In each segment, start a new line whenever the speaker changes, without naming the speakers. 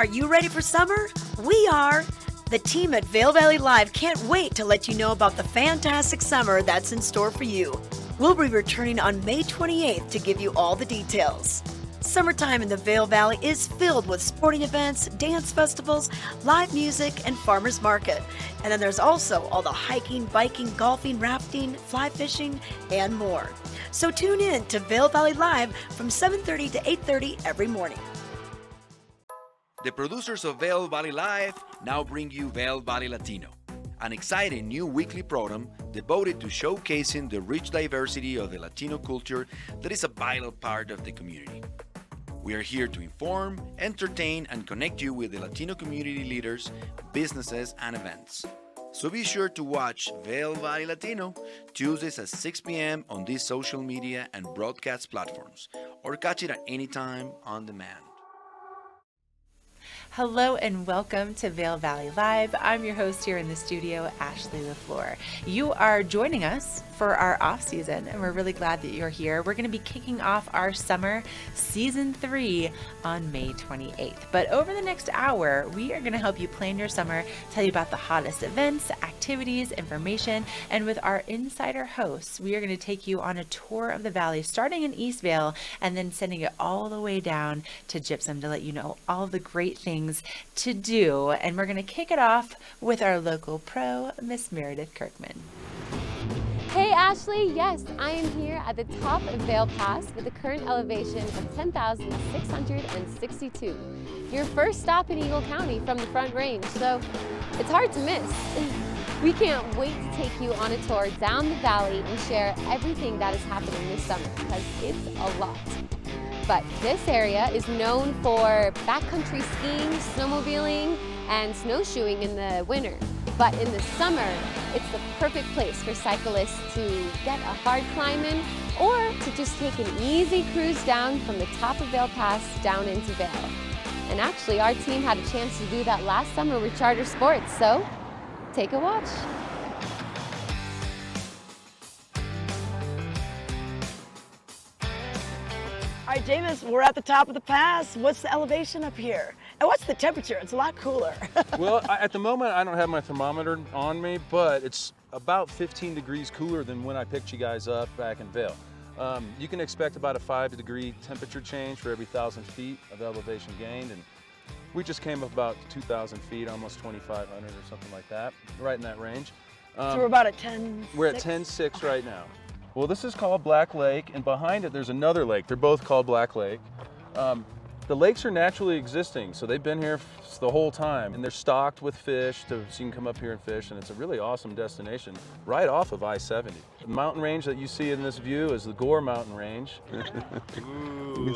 Are you ready for summer? We are! The team at Vail Valley Live can't wait to let you know about the fantastic summer that's in store for you. We'll be returning on May 28th to give you all the details. Summertime in the Vail Valley is filled with sporting events, dance festivals, live music, and farmers market. And then there's also all the hiking, biking, golfing, rafting, fly fishing, and more. So tune in to Vail Valley Live from 7:30 to 8:30 every morning.
The producers of Vail Valley Live now bring you Vail Valley Latino, an exciting new weekly program devoted to showcasing the rich diversity of the Latino culture that is a vital part of the community. We are here to inform, entertain, and connect you with the Latino community leaders, businesses, and events. So be sure to watch Vail Valley Latino Tuesdays at 6 p.m. on these social media and broadcast platforms, or catch it at any time on demand.
Hello and welcome to Vail Valley Live. I'm your host here in the studio, Ashley LaFleur. You are joining us for our off season, and we're really glad that you're here. We're going to be kicking off our summer season 3 on May 28th. But over the next hour, we are going to help you plan your summer, tell you about the hottest events, activities, information, and with our insider hosts, we are going to take you on a tour of the valley, starting in East Vail and then sending it all the way down to Gypsum to let you know all the great things to do. And we're going to kick it off with our local pro, Miss Meredith Kirkman.
Hey Ashley, yes, I am here at the top of Vail Pass with a current elevation of 10,662. Your first stop in Eagle County from the Front Range, so it's hard to miss. We can't wait to take you on a tour down the valley and share everything that is happening this summer, because it's a lot. But this area is known for backcountry skiing, snowmobiling, and snowshoeing in the winter. But in the summer, it's the perfect place for cyclists to get a hard climb in, or to just take an easy cruise down from the top of Vail Pass down into Vail. And actually, our team had a chance to do that last summer with Charter Sports, so take a watch.
All right, Jameis, we're at the top of the pass. What's the elevation up here? And what's the temperature? It's a lot cooler.
Well, at the moment, I don't have my thermometer on me, but it's about 15 degrees cooler than when I picked you guys up back in Vail. You can expect about a 5-degree temperature change for every 1,000 feet of elevation gained, and we just came up about 2,000 feet, almost 2,500 or something like that, right in that range.
So we're about at 10.
We're at 10.6 right now. Well, this is called Black Lake, and behind it there's another lake. They're both called Black Lake. The lakes are naturally existing, so they've been here the whole time, and they're stocked with fish, so you can come up here and fish, and it's a really awesome destination right off of I-70. The mountain range that you see in this view is the Gore Mountain Range.
Ooh,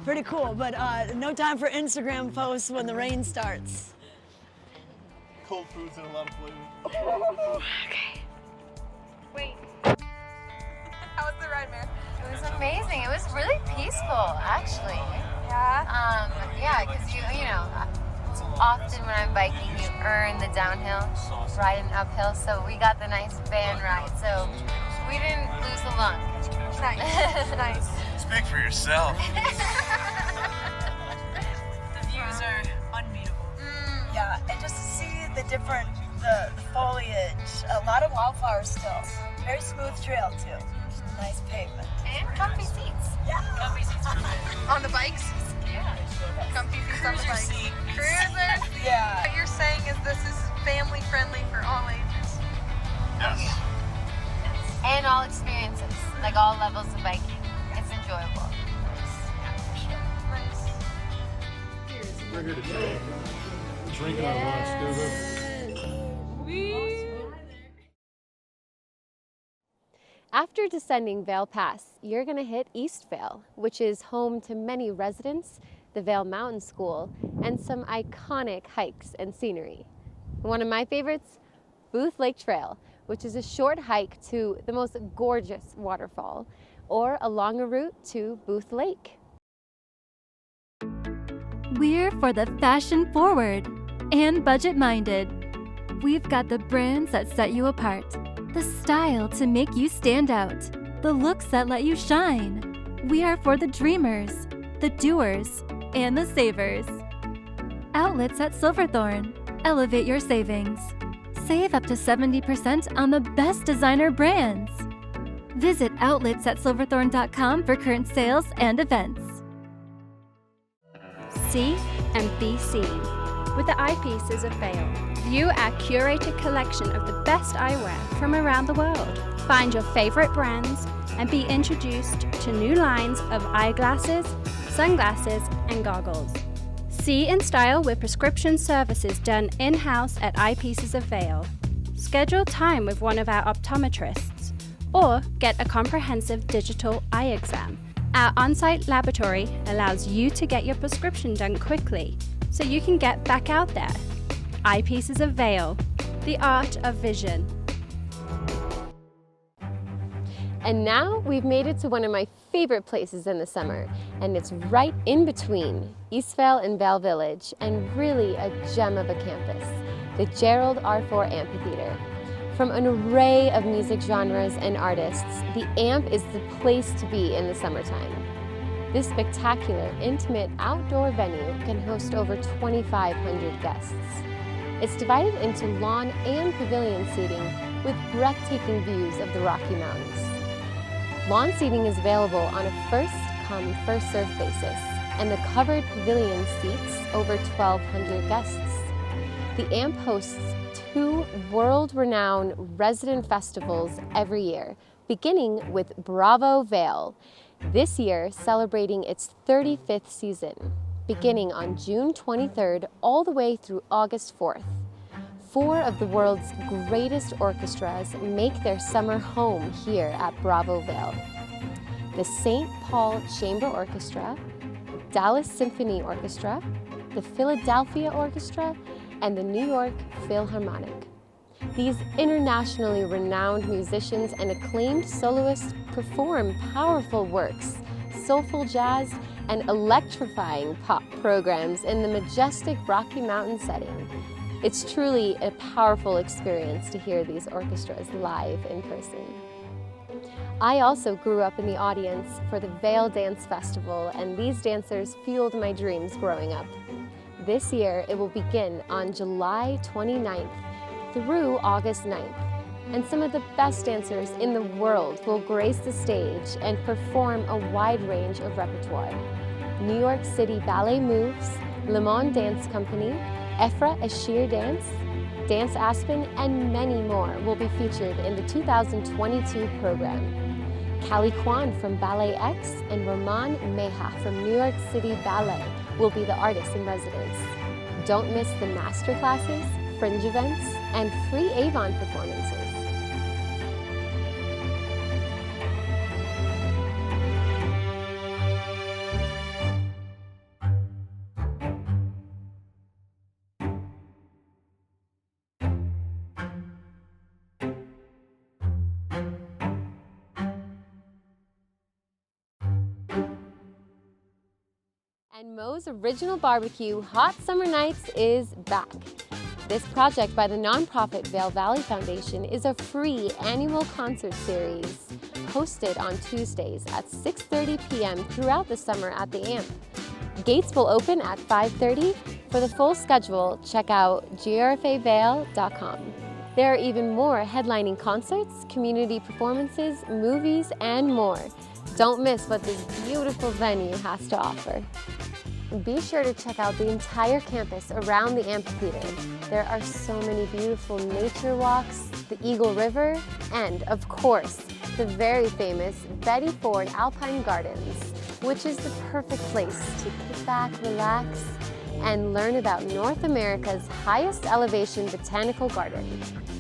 Pretty cool, but no time for Instagram posts when the rain starts.
Cold foods and a lot of flavor.
Okay.
Wait. How was the ride, Mare?
It was amazing. It was really peaceful, actually.
Yeah?
Yeah, because you know, often when I'm biking, you earn the downhill, riding uphill. So we got the nice van ride. So we didn't lose a lung.
Nice. Nice.
Speak for yourself.
The views are unbeatable. Yeah, and just to see the different, the foliage, a lot of wildflowers still. Very smooth trail too. Nice pavement.
And comfy seats.
Yeah.
Comfy seats. On the bikes?
Yeah.
Comfy seats on the bikes. Cruiser?
Yeah.
What you're saying is this is family friendly for all ages.
Yes.
And all experiences, like all levels of biking. It's enjoyable.
Nice.
We're here to drink our lunch, Google.
After descending Vail Pass, you're going to hit East Vail, which is home to many residents, the Vail Mountain School, and some iconic hikes and scenery. One of my favorites, Booth Lake Trail, which is a short hike to the most gorgeous waterfall, or along a route to Booth Lake.
We're for the fashion forward. and budget-minded. We've got the brands that set you apart, the style to make you stand out, the looks that let you shine. We are for the dreamers, the doers, and the savers. Outlets at Silverthorne. Elevate your savings. Save up to 70% on the best designer brands. Visit outlets@silverthorne.com for current sales and events.
See and be seen with the Eyepieces of Vail. View our curated collection of the best eyewear from around the world. Find your favorite brands and be introduced to new lines of eyeglasses, sunglasses, and goggles. See in style with prescription services done in-house at Eyepieces of Vail. Schedule time with one of our optometrists or get a comprehensive digital eye exam. Our on-site laboratory allows you to get your prescription done quickly so you can get back out there. Eyepieces of Vail, the art of vision.
And now we've made it to one of my favorite places in the summer, and it's right in between East Vail and Vail Village, and really a gem of a campus, the Gerald R4 Amphitheater. From an array of music genres and artists, the Amp is the place to be in the summertime. This spectacular, intimate outdoor venue can host over 2,500 guests. It's divided into lawn and pavilion seating with breathtaking views of the Rocky Mountains. Lawn seating is available on a first-come, first-served basis, and the covered pavilion seats over 1,200 guests. The Amp hosts 2 world-renowned resident festivals every year, beginning with Bravo Vail, this year celebrating its 35th season, beginning on June 23rd all the way through August 4th. 4 of the world's greatest orchestras make their summer home here at Bravo Vail. The St. Paul Chamber Orchestra, Dallas Symphony Orchestra, the Philadelphia Orchestra, and the New York Philharmonic. These internationally renowned musicians and acclaimed soloists perform powerful works, soulful jazz, and electrifying pop programs in the majestic Rocky Mountain setting. It's truly a powerful experience to hear these orchestras live in person. I also grew up in the audience for the Vail Dance Festival, and these dancers fueled my dreams growing up. This year, it will begin on July 29th through August 9th, and some of the best dancers in the world will grace the stage and perform a wide range of repertoire. New York City Ballet Moves, Le Monde Dance Company, Ephra Ashir Dance, Dance Aspen, and many more will be featured in the 2022 program. Callie Kwan from Ballet X and Roman Meha from New York City Ballet will be the artists in residence. Don't miss the master classes, fringe events, and free Avon performances. And Moe's Original Barbecue Hot Summer Nights is back. This project by the nonprofit Vail Valley Foundation is a free annual concert series hosted on Tuesdays at 6:30 p.m. throughout the summer at the Amp. Gates will open at 5:30. For the full schedule, check out grfavail.com. There are even more headlining concerts, community performances, movies, and more. Don't miss what this beautiful venue has to offer. Be sure to check out the entire campus around the amphitheater. There are so many beautiful nature walks, the Eagle River, and of course, the very famous Betty Ford Alpine Gardens, which is the perfect place to kick back, relax, and learn about North America's highest elevation botanical garden.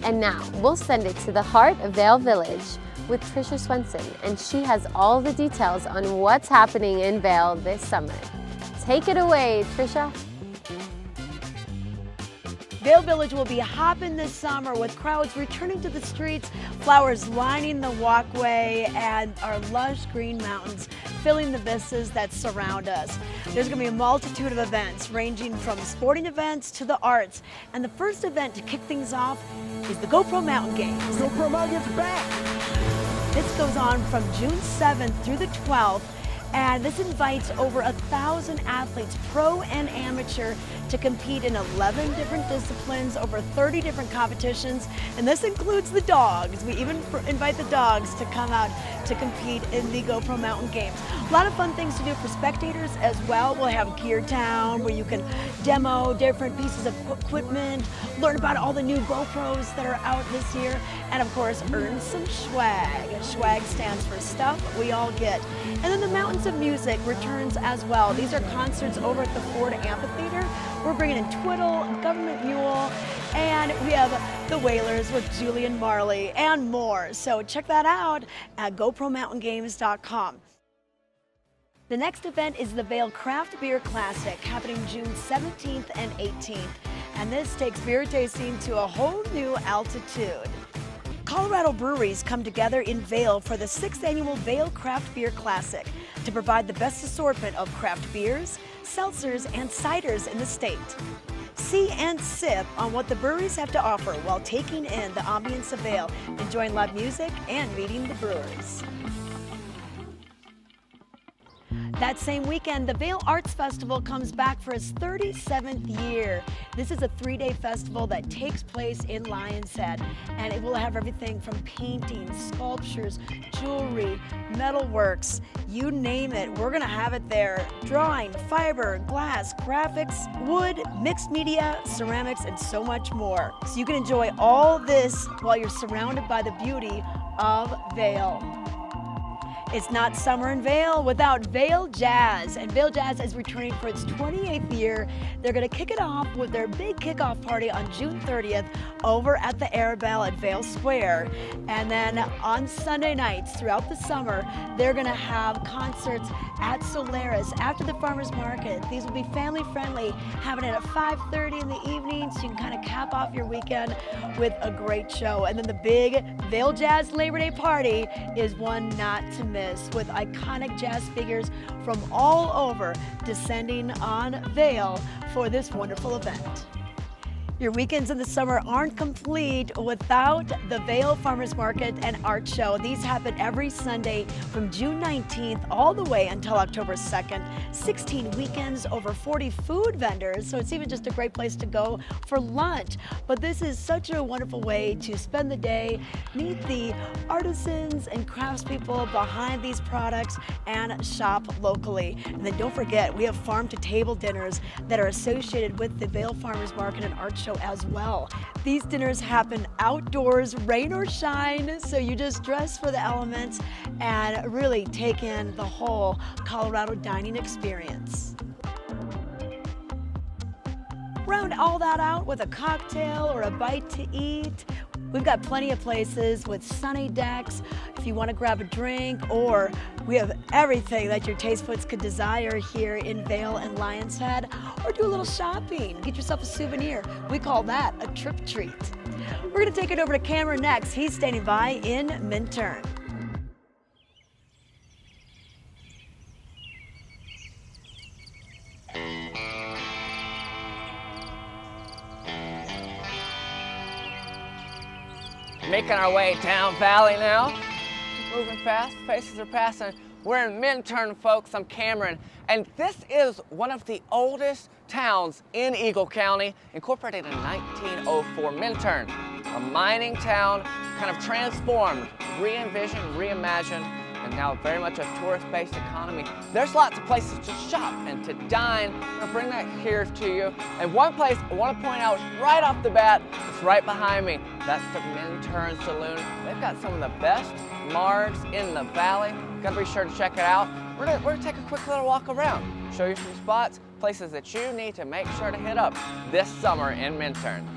And now, we'll send it to the heart of Vail Village with Trisha Swenson, and she has all the details on what's happening in Vail this summer. Take it away, Trisha.
Vail Village will be hopping this summer with crowds returning to the streets, flowers lining the walkway, and our lush green mountains filling the vistas that surround us. There's going to be a multitude of events ranging from sporting events to the arts. And the first event to kick things off is the GoPro Mountain Games.
GoPro Mountain gets back!
This goes on from June 7th through the 12th. And this invites over 1,000 athletes, pro and amateur, to compete in 11 different disciplines, over 30 different competitions, and this includes the dogs. We even invite the dogs to come out to compete in the GoPro Mountain Games. A lot of fun things to do for spectators as well. We'll have Gear Town, where you can demo different pieces of equipment, learn about all the new GoPros that are out this year, and of course, earn some swag. Swag stands for stuff we all get. And then the Mountains of Music returns as well. These are concerts over at the Ford Amphitheater. We're bringing in Twiddle, Government Mule, and we have the Whalers with Julian Marley and more. So check that out at GoProMountainGames.com. The next event is the Vail Craft Beer Classic, happening June 17th and 18th. And this takes beer tasting to a whole new altitude. Colorado breweries come together in Vail for the 6th annual Vail Craft Beer Classic to provide the best assortment of craft beers, seltzers, and ciders in the state. See and sip on what the breweries have to offer while taking in the ambience of Vail, enjoying live music, and meeting the brewers. That same weekend, the Vail Arts Festival comes back for its 37th year. This is a 3-day festival that takes place in Lion's Head, and it will have everything from painting, sculptures, jewelry, metalworks, you name it. We're gonna have it there. Drawing, fiber, glass, graphics, wood, mixed media, ceramics, and so much more. So you can enjoy all this while you're surrounded by the beauty of Vail. It's not summer in Vail without Vail Jazz, and Vail Jazz is returning for its 28th year. They're going to kick it off with their big kickoff party on June 30th over at the Arabelle at Vail Square. And then on Sunday nights throughout the summer, they're going to have concerts at Solaris after the farmers market. These will be family friendly, having it at 5:30 in the evening, so you can kind of cap off your weekend with a great show. And then the big Vail Jazz Labor Day party is one not to miss, with iconic jazz figures from all over descending on Vail for this wonderful event. Your weekends in the summer aren't complete without the Vail Farmers Market and Art Show. These happen every Sunday from June 19th all the way until October 2nd. 16 weekends, over 40 food vendors, so it's even just a great place to go for lunch. But this is such a wonderful way to spend the day, meet the artisans and craftspeople behind these products, and shop locally. And then don't forget, we have farm-to-table dinners that are associated with the Vail Farmers Market and Art Show as well. These dinners happen outdoors, rain or shine, so you just dress for the elements and really take in the whole Colorado dining experience. Round all that out with a cocktail or a bite to eat. We've got plenty of places with sunny decks if you want to grab a drink, or we have everything that your taste buds could desire here in Vail and Lion's Head, or do a little shopping, get yourself a souvenir. We call that a trip treat. We're going to take it over to Cameron next. He's standing by in Minturn.
Making our way down valley now. Moving fast, faces are passing. We're in Minturn, folks. I'm Cameron, and this is one of the oldest towns in Eagle County, incorporated in 1904. Minturn, a mining town, kind of transformed, re-envisioned, reimagined, and now very much a tourist-based economy. There's lots of places to shop and to dine. I'm gonna bring that here to you. And one place I want to point out right off the bat is right behind me. That's the Minturn Saloon. They've got some of the best margs in the valley. Gotta be sure to check it out. We're gonna take a quick little walk around, show you some spots, places that you need to make sure to hit up this summer in Minturn.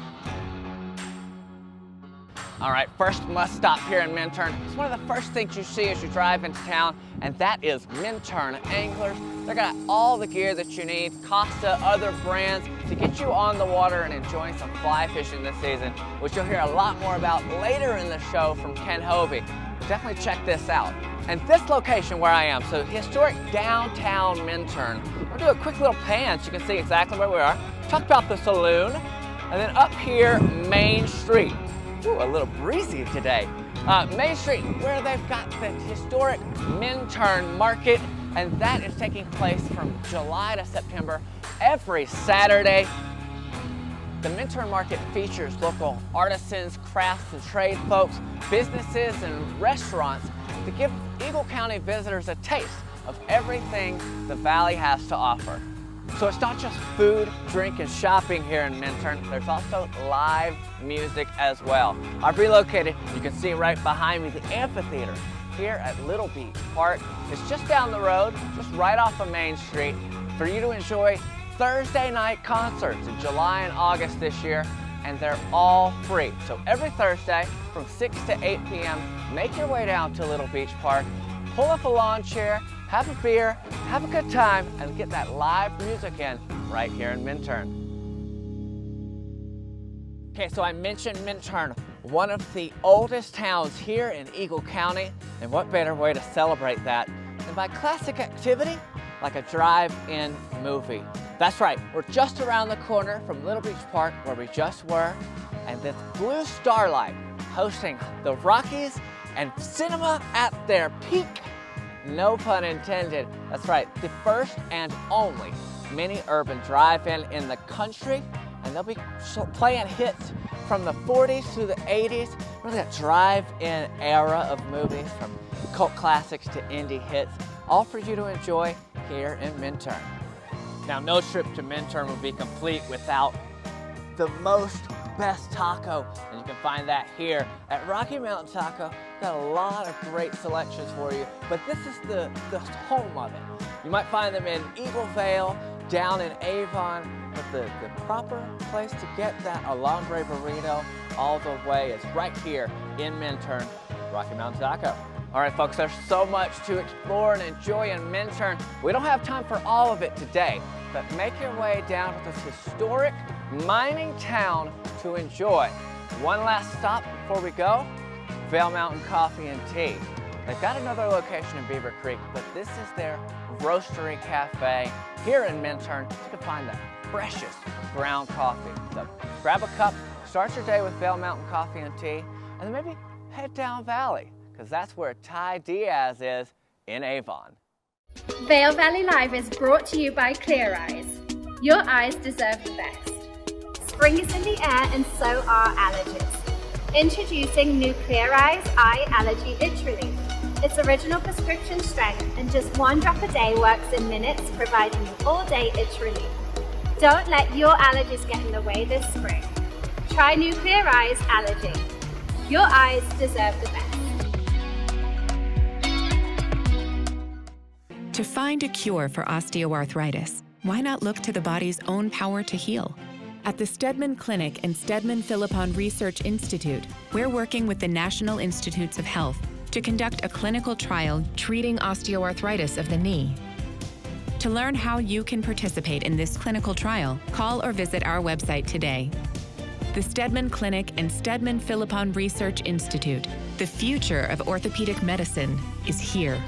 All right, first must stop here in Minturn. It's one of the first things you see as you drive into town, and that is Minturn Anglers. They got all the gear that you need, Costa, other brands, to get you on the water and enjoying some fly fishing this season, which you'll hear a lot more about later in the show from Ken Hovey. Definitely check this out. And this location where I am, so historic downtown Minturn. We'll do a quick little pan so you can see exactly where we are. Talk about the saloon, and then up here, Main Street. Ooh, a little breezy today. Main Street, where they've got the historic Minturn Market, and that is taking place from July to September every Saturday. The Minturn Market features local artisans, crafts and trade folks, businesses and restaurants to give Eagle County visitors a taste of everything the Valley has to offer. So it's not just food, drink, and shopping here in Minturn. There's also live music as well. I've relocated, you can see right behind me, the Amphitheater here at Little Beach Park. It's just down the road, just right off of Main Street, for you to enjoy Thursday night concerts in July and August this year, and they're all free. So every Thursday from 6 to 8 p.m., make your way down to Little Beach Park, pull up a lawn chair, have a beer, have a good time, and get that live music in right here in Minturn. Okay, so I mentioned Minturn, one of the oldest towns here in Eagle County, and what better way to celebrate that than by classic activity like a drive-in movie. That's right, we're just around the corner from Little Beach Park where we just were, and this blue starlight hosting the Rockies and cinema at their peak. No pun intended. That's right, the first and only mini urban drive-in in the country, and they'll be playing hits from the 40s to the 80s, really a drive-in era of movies from cult classics to indie hits, all for you to enjoy here in Minturn. Now, no trip to Minturn would be complete without the best taco, and you can find that here at Rocky Mountain Taco. Got a lot of great selections for you, but this is the home of it. You might find them in Eagle Vale, down in Avon, but the proper place to get that Alambre burrito all the way is right here in Minturn, Rocky Mountain Taco. All right, folks, there's so much to explore and enjoy in Minturn. We don't have time for all of it today, but make your way down to this historic mining town to enjoy. One last stop before we go, Vail Mountain Coffee and Tea. They've got another location in Beaver Creek, but this is their Roastery Cafe here in Minturn. You can find the freshest ground coffee. So grab a cup, start your day with Vail Mountain Coffee and Tea, and then maybe head down Valley, because that's where Ty Diaz is in Avon.
Vail Valley Live is brought to you by Clear Eyes. Your eyes deserve the best. Spring is in the air and so are allergies. Introducing new Clear Eyes Eye Allergy Itch Relief. It's original prescription strength and just 1 drop a day works in minutes, providing you all-day itch relief. Don't let your allergies get in the way this spring. Try new Clear Eyes Allergy. Your eyes deserve the best.
To find a cure for osteoarthritis, why not look to the body's own power to heal? At the Steadman Clinic and Steadman Philippon Research Institute, we're working with the National Institutes of Health to conduct a clinical trial treating osteoarthritis of the knee. To learn how you can participate in this clinical trial, call or visit our website today. The Steadman Clinic and Steadman Philippon Research Institute. The future of orthopedic medicine is here.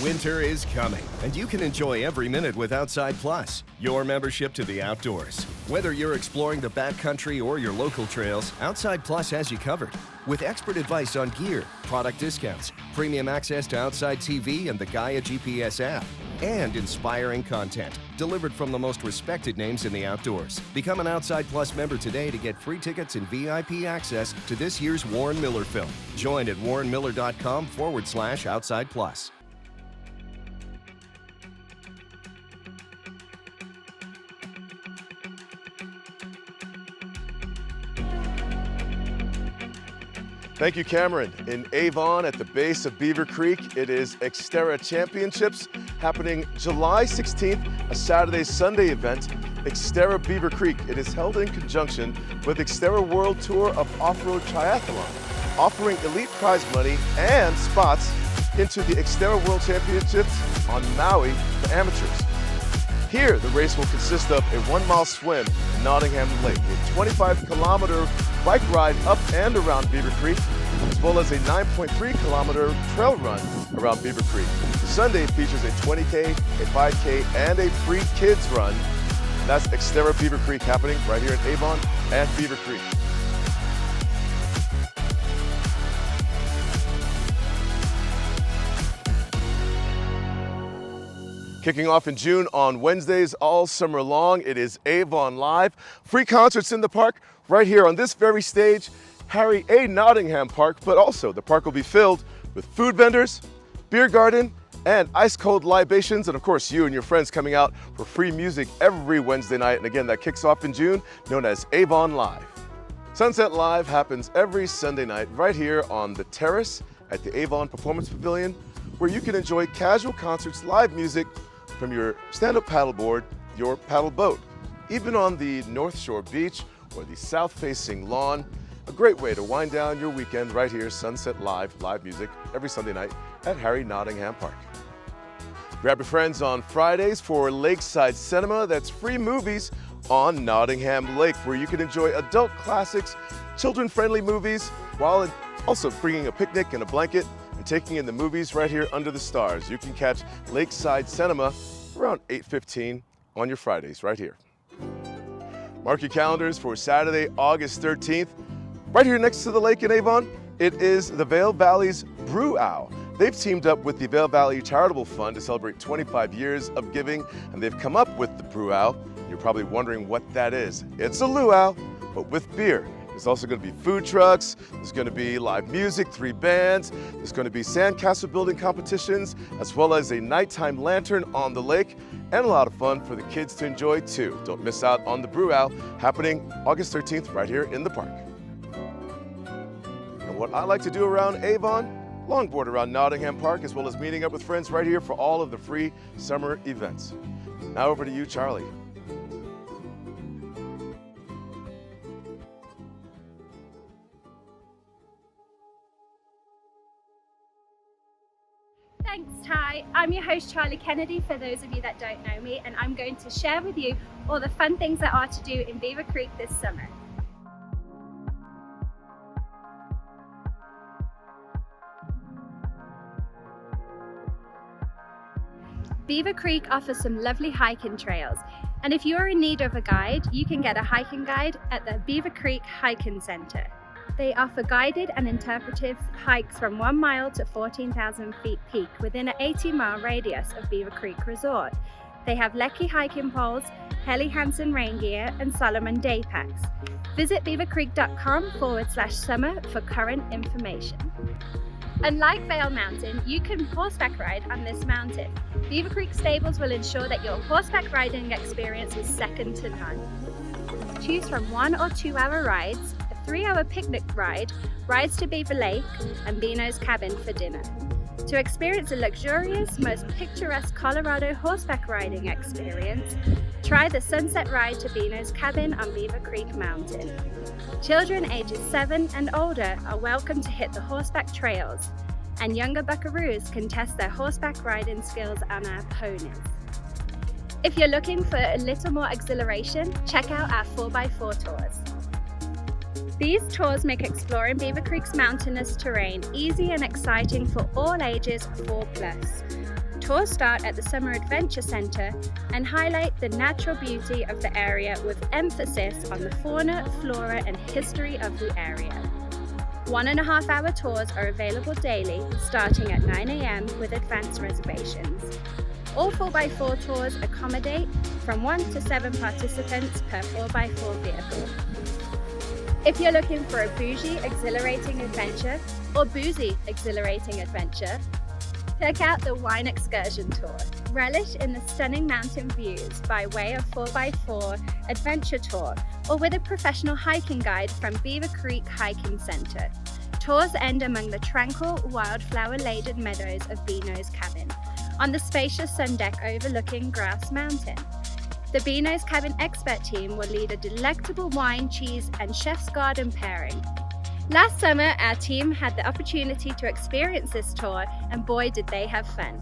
Winter is coming, and you can enjoy every minute with Outside Plus, your membership to the outdoors. Whether you're exploring the backcountry or your local trails, Outside Plus has you covered. With expert advice on gear, product discounts, premium access to Outside TV and the Gaia GPS app, and inspiring content delivered from the most respected names in the outdoors. Become an Outside Plus member today to get free tickets and VIP access to this year's Warren Miller film. Join at warrenmiller.com/Outside Plus.
Thank you, Cameron. In Avon at the base of Beaver Creek, it is Xterra Championships happening July 16th, a Saturday-Sunday event. Xterra Beaver Creek. It is held in conjunction with Xterra World Tour of Off-Road Triathlon, offering elite prize money and spots into the Xterra World Championships on Maui for amateurs. Here, the race will consist of a 1-mile swim in Nottingham Lake, a 25-kilometer bike ride up and around Beaver Creek, as well as a 9.3-kilometer trail run around Beaver Creek. Sunday features a 20K, a 5K, and a free kids run. And that's Xterra Beaver Creek happening right here in Avon and Beaver Creek. Kicking off in June on Wednesdays all summer long, it is Avon Live. Free concerts in the park right here on this very stage, Harry A. Nottingham Park, but also the park will be filled with food vendors, beer garden, and ice-cold libations, and of course you and your friends coming out for free music every Wednesday night. And again, that kicks off in June, known as Avon Live. Sunset Live happens every Sunday night right here on the terrace at the Avon Performance Pavilion, where you can enjoy casual concerts, live music, from your stand-up paddleboard, your paddle boat, even on the North Shore Beach or the south-facing lawn. A great way to wind down your weekend right here, Sunset Live, live music every Sunday night at Harry Nottingham Park. Grab your friends on Fridays for Lakeside Cinema. That's free movies on Nottingham Lake, where you can enjoy adult classics, children-friendly movies, while also bringing a picnic and a blanket and taking in the movies right here under the stars. You can catch Lakeside Cinema around 8:15 on your Fridays right here. Mark your calendars for Saturday, August 13th. Right here next to the lake in Avon, it is the Vail Valley's Brew Owl. They've teamed up with the Vail Valley Charitable Fund to celebrate 25 years of giving, and they've come up with the Brew Owl. You're probably wondering what that is. It's a luau, but with beer. There's also going to be food trucks, there's going to be live music, 3 bands, there's going to be sandcastle building competitions, as well as a nighttime lantern on the lake, and a lot of fun for the kids to enjoy too. Don't miss out on the Brew Owl happening August 13th right here in the park. And what I like to do around Avon, longboard around Nottingham Park, as well as meeting up with friends right here for all of the free summer events. Now over to you, Charlie.
Thanks, Ty. I'm your host, Charlie Kennedy, for those of you that don't know me, and I'm going to share with you all the fun things that are to do in Beaver Creek this summer. Beaver Creek offers some lovely hiking trails, and if you are in need of a guide, you can get a hiking guide at the Beaver Creek Hiking Center. They offer guided and interpretive hikes from 1 mile to 14,000 feet peak within an 80-mile radius of Beaver Creek Resort. They have Lecky hiking poles, Helly Hansen rain gear, and Solomon day packs. Visit beavercreek.com/summer for current information. Unlike Vail Mountain, you can horseback ride on this mountain. Beaver Creek stables will ensure that your horseback riding experience is second to none. Choose from 1 or 2 hour rides, a 3-hour picnic ride, rides to Beaver Lake, and Beano's Cabin for dinner. To experience a luxurious, most picturesque Colorado horseback riding experience, try the sunset ride to Beano's Cabin on Beaver Creek Mountain. Children ages 7 and older are welcome to hit the horseback trails, and younger buckaroos can test their horseback riding skills on our ponies. If you're looking for a little more exhilaration, check out our 4x4 tours. These tours make exploring Beaver Creek's mountainous terrain easy and exciting for all ages 4+. Tours start at the Summer Adventure Center and highlight the natural beauty of the area with emphasis on the fauna, flora, and history of the area. 1.5-hour tours are available daily, starting at 9 a.m. with advance reservations. All 4x4 tours accommodate from 1 to 7 participants per 4x4 vehicle. If you're looking for a bougie, exhilarating adventure or boozy, exhilarating adventure, check out the Wine Excursion Tour. Relish in the stunning mountain views by way of 4x4 adventure tour or with a professional hiking guide from Beaver Creek Hiking Center. Tours end among the tranquil, wildflower-laden meadows of Beano's Cabin on the spacious sun deck overlooking Grouse Mountain. The Beano's Cabin expert team will lead a delectable wine, cheese, and chef's garden pairing. Last summer, our team had the opportunity to experience this tour, and boy did they have fun.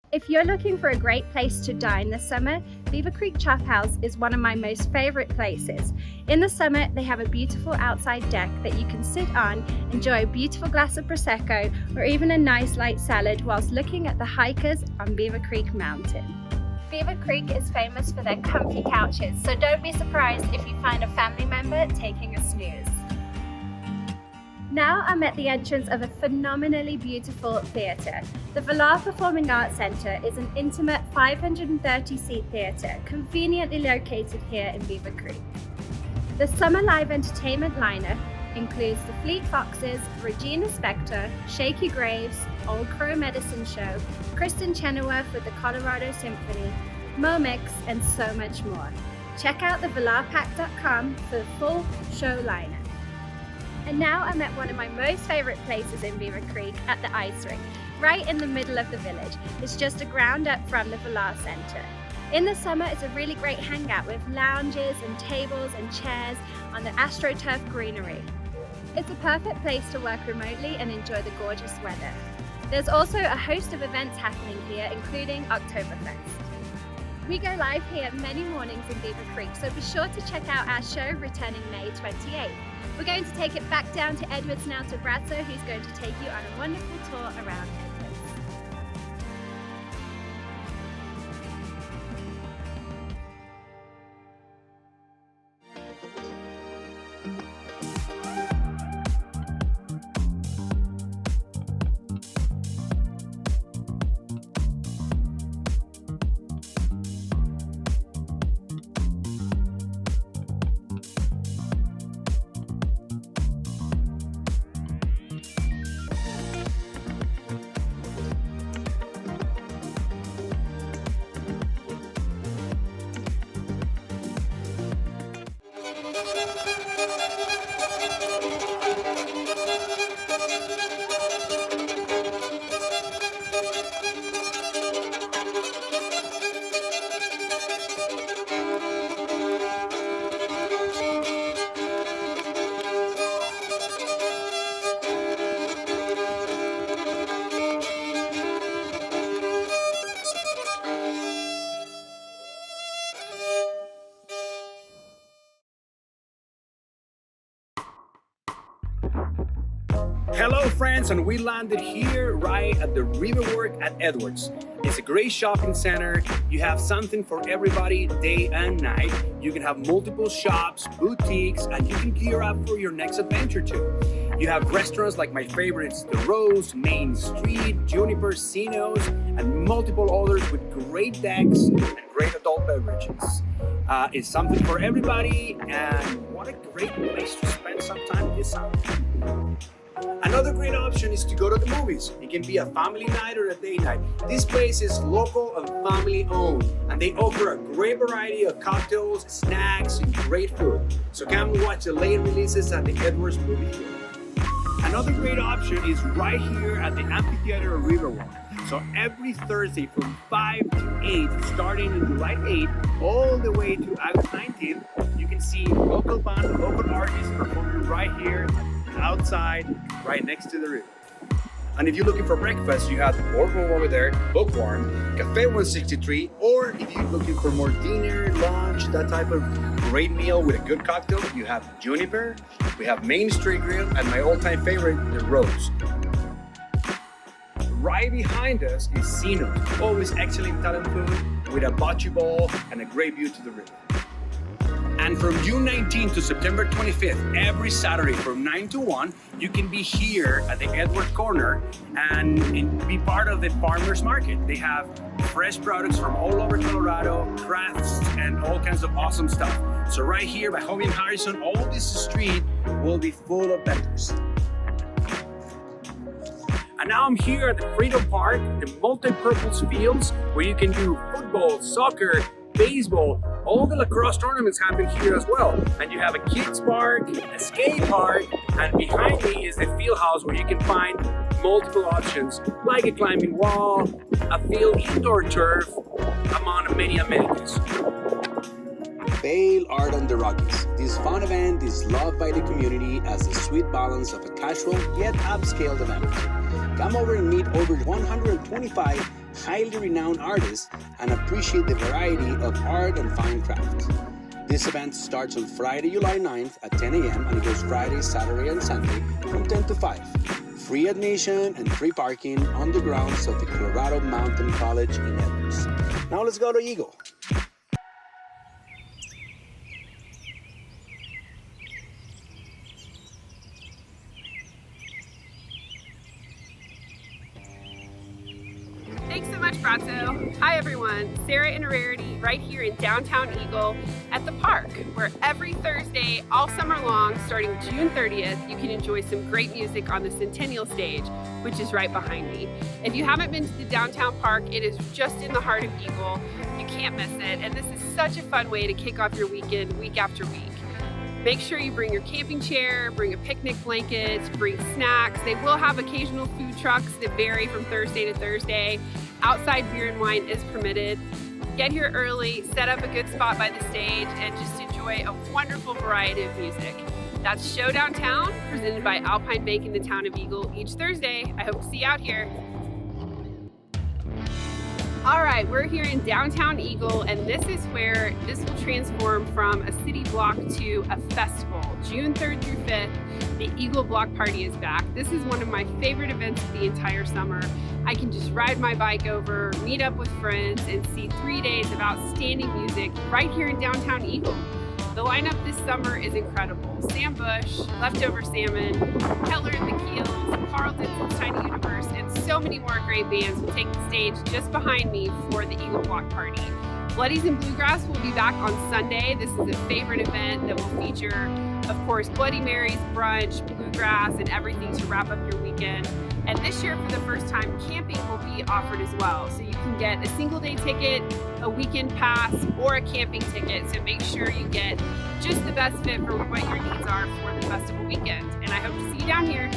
If you're looking for a great place to dine this summer, Beaver Creek Chop House is one of my most favorite places. In the summer, they have a beautiful outside deck that you can sit on, enjoy a beautiful glass of Prosecco, or even a nice light salad whilst looking at the hikers on Beaver Creek Mountain. Beaver Creek is famous for their comfy couches, so don't be surprised if you find a family member taking a snooze. Now I'm at the entrance of a phenomenally beautiful theatre. The Vail Performing Arts Centre is an intimate 530-seat theatre conveniently located here in Beaver Creek. The summer live entertainment lineup includes the Fleet Foxes, Regina Spektor, Shaky Graves, Old Crow Medicine Show, Kristen Chenoweth with the Colorado Symphony, Momix, and so much more. Check out thevailpack.com for the full show lineup. And now I'm at one of my most favorite places in Beaver Creek, at the ice rink, right in the middle of the village. It's just a ground up from the Vail Center. In the summer, it's a really great hangout with lounges and tables and chairs on the AstroTurf greenery. It's a perfect place to work remotely and enjoy the gorgeous weather. There's also a host of events happening here, including Oktoberfest. We go live here many mornings in Beaver Creek, so be sure to check out our show returning May 28th. We're going to take it back down to Edwards now to Bradso, who's going to take you on a wonderful tour around Edwards.
Hello friends, and we landed here right at the Riverwork at Edwards. It's a great shopping center. You have something for everybody day and night. You can have multiple shops, boutiques, and you can gear up for your next adventure too. You have restaurants like my favorites, The Rose, Main Street, Juniper, Cinos, and multiple others with great decks and great adult beverages. It's something for everybody, and what a great place to spend some time this summer. Another great option is to go to the movies. It can be a family night or a day night. This place is local and family owned, and they offer a great variety of cocktails, snacks, and great food. So come and watch the late releases at the Edwards Movie Theater. Another great option is right here at the Amphitheater of Riverwalk. So every Thursday from 5 to 8, starting on July 8th, all the way to August 19th, you can see local bands, local artists performing right here, outside, right next to the river. And if you're looking for breakfast, you have the boardroom over there, Bookworm, Cafe 163, or if you're looking for more dinner, lunch, that type of great meal with a good cocktail, you have Juniper, we have Main Street Grill, and my all-time favorite, The Rose. Right behind us is Cinos, always excellent Italian food with a bocce ball and a great view to the river. And from June 19th to September 25th, every Saturday from 9 to 1, you can be here at the Edward Corner and be part of the farmers market. They have fresh products from all over Colorado, crafts, and all kinds of awesome stuff. So right here by Hobby and Harrison, all this street will be full of vendors. And now I'm here at the Freedom Park, the multi-purpose fields where you can do football, soccer, baseball, all the lacrosse tournaments happen here as well. And you have a kids park, a skate park, and behind me is the field house where you can find multiple options like a climbing wall, a field indoor turf, among many amenities.
Vail Art on the Rockies. This fun event is loved by the community as a sweet balance of a casual yet upscaled event. Come over and meet over 125 highly renowned artists and appreciate the variety of art and fine craft. This event starts on Friday, July 9th at 10 a.m. and it goes Friday, Saturday, and Sunday from 10 to 5. Free admission and free parking on the grounds of the Colorado Mountain College in Edwards. Now let's go to Eagle.
Thanks so much, Brazzo. Hi everyone, Sarah and Rarity right here in downtown Eagle at the park, where every Thursday all summer long, starting June 30th, you can enjoy some great music on the Centennial Stage, which is right behind me. If you haven't been to the downtown park, it is just in the heart of Eagle. You can't miss it, and this is such a fun way to kick off your weekend week after week. Make sure you bring your camping chair, bring a picnic blanket, bring snacks. They will have occasional food trucks that vary from Thursday to Thursday. Outside beer and wine is permitted. Get here early, set up a good spot by the stage, and just enjoy a wonderful variety of music. That's Show Downtown, presented by Alpine Bake in the town of Eagle each Thursday. I hope to see you out here. All right, we're here in downtown Eagle, and this is where this will transform from a city block to a festival. June 3rd through 5th, the Eagle Block Party is back. This is one of my favorite events of the entire summer. I can just ride my bike over, meet up with friends, and see 3 days of outstanding music right here in downtown Eagle. The lineup this summer is incredible. Sam Bush, Leftover Salmon, Keller and the Keels, Carlton's Tiny Universe, and so many more great bands will take the stage just behind me for the Eagle Block Party. Bloodies and Bluegrass will be back on Sunday. This is a favorite event that will feature, of course, Bloody Marys, brunch, bluegrass, and everything to wrap up your weekend. And this year, for the first time, camping will be offered as well. So you can get a single day ticket, a weekend pass, or a camping ticket. So make sure you get just the best fit for what your needs are for the festival weekend. And I hope to see you down here.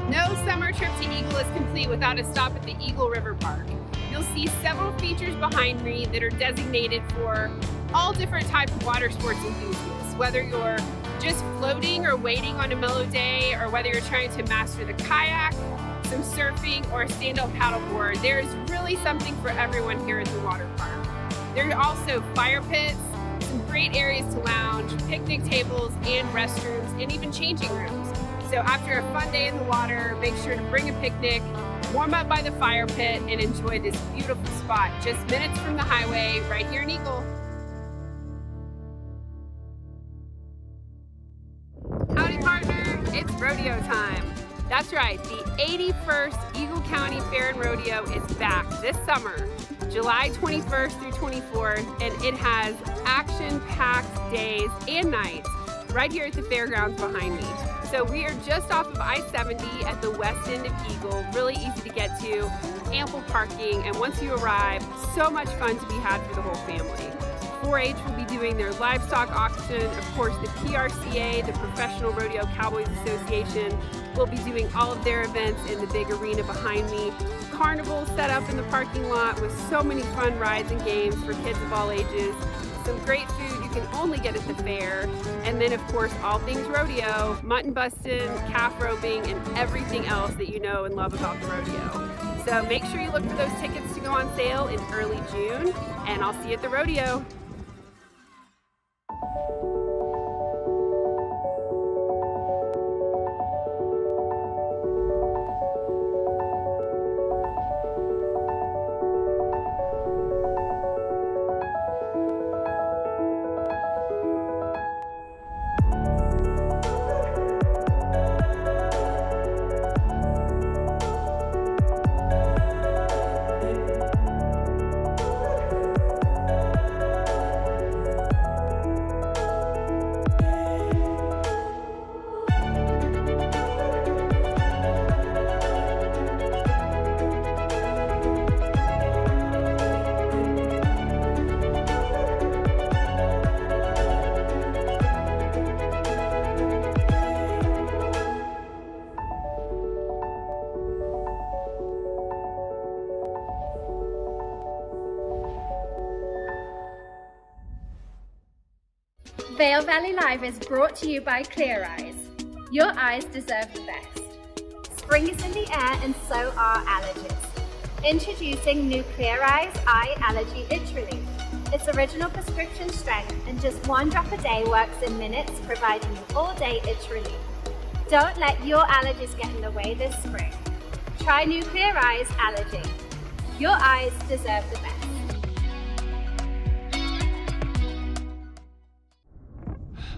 No summer trip to Eagle is complete without a stop at the Eagle River Park. You'll see several features behind me that are designated for all different types of water sports enthusiasts, whether you're just floating or waiting on a mellow day, or whether you're trying to master the kayak, some surfing, or a stand-up paddleboard. There's really something for everyone here at the water park. There are also fire pits, some great areas to lounge, picnic tables and restrooms, and even changing rooms. So after a fun day in the water, make sure to bring a picnic, warm up by the fire pit, and enjoy this beautiful spot just minutes from the highway right here in Eagle. Howdy partner, it's rodeo time. That's right, the 81st Eagle County Fair and Rodeo is back this summer, July 21st through 24th, and it has action-packed days and nights right here at the fairgrounds behind me. So we are just off of I-70 at the west end of Eagle, really easy to get to, ample parking, and once you arrive, so much fun to be had for the whole family. 4-H will be doing their livestock auction. Of course, the PRCA, the Professional Rodeo Cowboys Association, will be doing all of their events in the big arena behind me. Carnival set up in the parking lot with so many fun rides and games for kids of all ages. Some great food you can only get at the fair. And then, of course, all things rodeo, mutton busting, calf roping, and everything else that you know and love about the rodeo. So make sure you look for those tickets to go on sale in early June, and I'll see you at the rodeo.
Vail Valley Live is brought to you by Clear Eyes. Your eyes deserve the best. Spring is in the air and so are allergies. Introducing new Clear Eyes Eye Allergy Itch Relief. It's original prescription strength and just 1 drop a day works in minutes, providing you all-day itch relief. Don't let your allergies get in the way this spring. Try new Clear Eyes Allergy. Your eyes deserve the best.